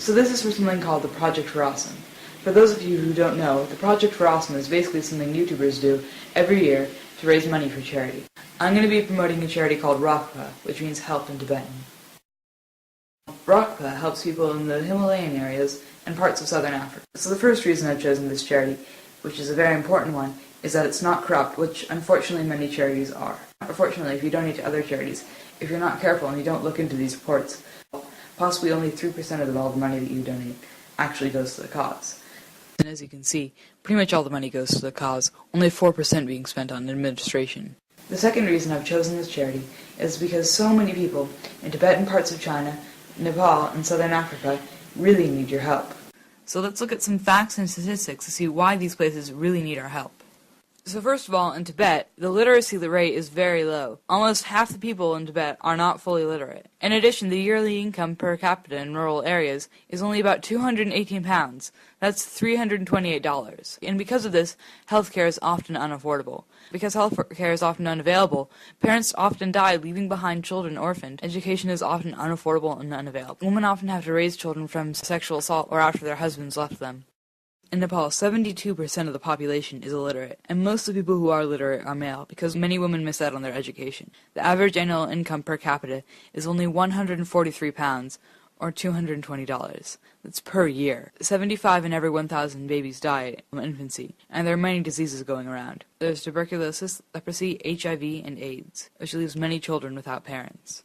So this is for something called the Project for Awesome. For those of you who don't know, the Project for Awesome is basically something YouTubers do every year to raise money for charity. I'm going to be promoting a charity called Rokpa, which means help in Tibetan. Rokpa helps people in the Himalayan areas and parts of southern Africa. So the first reason I've chosen this charity, which is a very important one, is that it's not corrupt, which unfortunately many charities are. Unfortunately, if you donate to other charities, if you're not careful and you don't look into these reports, possibly only 3% of all the money that you donate actually goes to the cause. And as you can see, pretty much all the money goes to the cause, only 4% being spent on administration. The second reason I've chosen this charity is because so many people in Tibetan parts of China, Nepal, and southern Africa really need your help. So let's look at some facts and statistics to see why these places really need our help. So first of all, in Tibet, the literacy rate is very low. Almost half the people in Tibet are not fully literate. In addition, the yearly income per capita in rural areas is only about £218. That's $328. And because of this, healthcare is often unaffordable. Because healthcare is often unavailable, parents often die leaving behind children orphaned. Education is often unaffordable and unavailable. Women often have to raise children from sexual assault or after their husbands left them. In Nepal, 72% of the population is illiterate, and most of the people who are literate are male, because many women miss out on their education. The average annual income per capita is only £143, or $220. That's per year. 75 in every 1,000 babies die from infancy, and there are many diseases going around. There's tuberculosis, leprosy, HIV, and AIDS, which leaves many children without parents.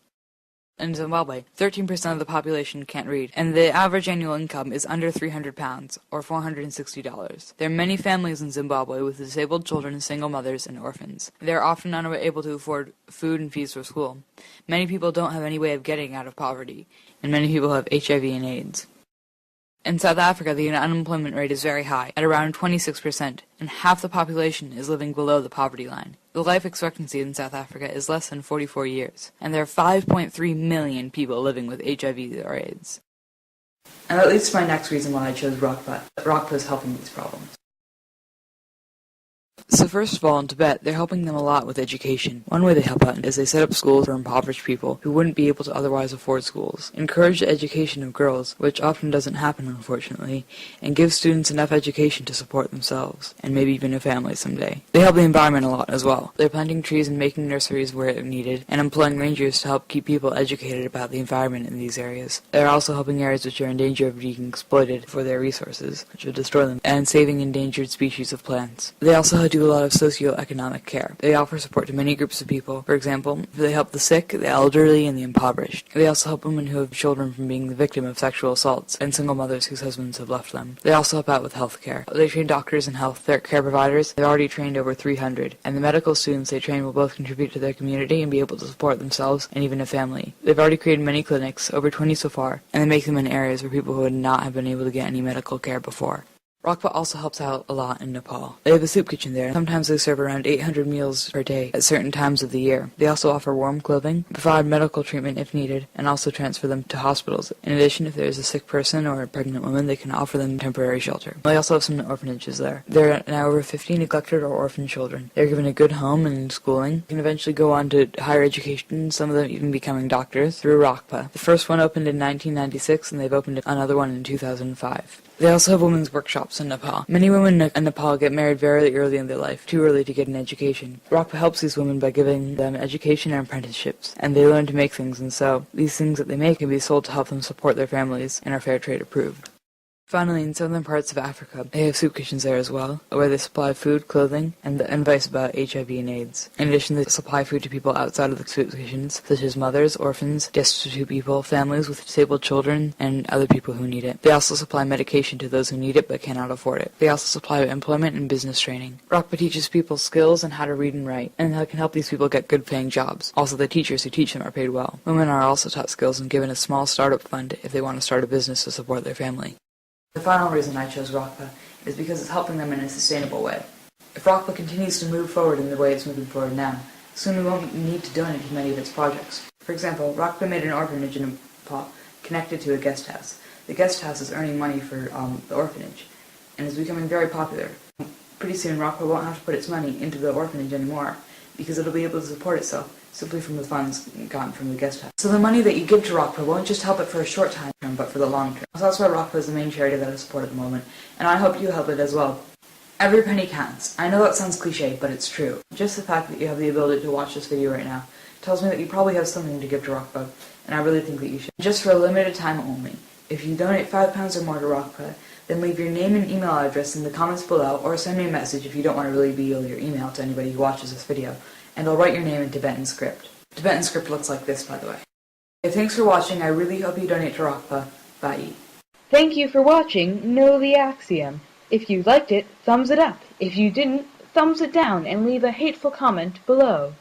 In Zimbabwe, 13% of the population can't read, and the average annual income is under £300, or $460. There are many families in Zimbabwe with disabled children, single mothers, and orphans. They are often unable to afford food and fees for school. Many people don't have any way of getting out of poverty, and many people have HIV and AIDS. In South Africa, the unemployment rate is very high, at around 26%, and half the population is living below the poverty line. The life expectancy in South Africa is less than 44 years, and there are 5.3 million people living with HIV or AIDS. And that leads to my next reason why I chose Rokpa. Rokpa is helping these problems. So first of all, in Tibet, they're helping them a lot with education. One way they help out is they set up schools for impoverished people who wouldn't be able to otherwise afford schools, encourage the education of girls, which often doesn't happen unfortunately, and give students enough education to support themselves, and maybe even a family someday. They help the environment a lot as well. They're planting trees and making nurseries where they're needed, and employing rangers to help keep people educated about the environment in these areas. They're also helping areas which are in danger of being exploited for their resources, which would destroy them, and saving endangered species of plants. They also do a lot of socio-economic care. They offer support to many groups of people. For example, they help the sick, the elderly, and the impoverished. They also help women who have children from being the victim of sexual assaults, and single mothers whose husbands have left them. They also help out with health care. They train doctors and health care providers. They've already trained over 300, and the medical students they train will both contribute to their community and be able to support themselves and even a family. They've already created many clinics, over 20 so far, and they make them in areas where people who would not have been able to get any medical care before. Rokpa also helps out a lot in Nepal. They have a soup kitchen there. Sometimes they serve around 800 meals per day at certain times of the year. They also offer warm clothing, provide medical treatment if needed, and also transfer them to hospitals. In addition, if there is a sick person or a pregnant woman, they can offer them temporary shelter. They also have some orphanages there. There are now over 50 neglected or orphaned children. They're given a good home and schooling. They can eventually go on to higher education, some of them even becoming doctors, through Rokpa. The first one opened in 1996, and they've opened another one in 2005. They also have women's workshops in Nepal. Many women in Nepal get married very early in their life, too early to get an education. Rokpa helps these women by giving them education and apprenticeships, and they learn to make things, and so these things that they make can be sold to help them support their families and are fair trade approved. Finally, in southern parts of Africa, they have soup kitchens there as well, where they supply food, clothing, and advice about HIV and AIDS. In addition, they supply food to people outside of the soup kitchens, such as mothers, orphans, destitute people, families with disabled children, and other people who need it. They also supply medication to those who need it but cannot afford it. They also supply employment and business training. Rokpa teaches people skills and how to read and write, and can help these people get good-paying jobs. Also, the teachers who teach them are paid well. Women are also taught skills and given a small startup fund if they want to start a business to support their family. The final reason I chose Rokpa is because it's helping them in a sustainable way. If Rokpa continues to move forward in the way it's moving forward now, soon we won't need to donate to many of its projects. For example, Rokpa made an orphanage in Nepal connected to a guest house. The guest house is earning money for the orphanage, and is becoming very popular. Pretty soon Rokpa won't have to put its money into the orphanage anymore, because it'll be able to support itself simply from the funds gotten from the guest house. So the money that you give to Rokpa won't just help it for a short time, but for the long term. So that's why Rokpa is the main charity that I support at the moment, and I hope you help it as well. Every penny counts. I know that sounds cliche, but it's true. Just the fact that you have the ability to watch this video right now tells me that you probably have something to give to Rokpa, and I really think that you should. Just for a limited time only. If you donate £5 or more to Rokpa, then leave your name and email address in the comments below, or send me a message if you don't want to really reveal your email to anybody who watches this video, and I'll write your name in Tibetan script. Tibetan script looks like this, by the way. Okay, thanks for watching. I really hope you donate to Rokpa. Bye. Thank you for watching Know the Axiom. If you liked it, thumbs it up. If you didn't, thumbs it down and leave a hateful comment below.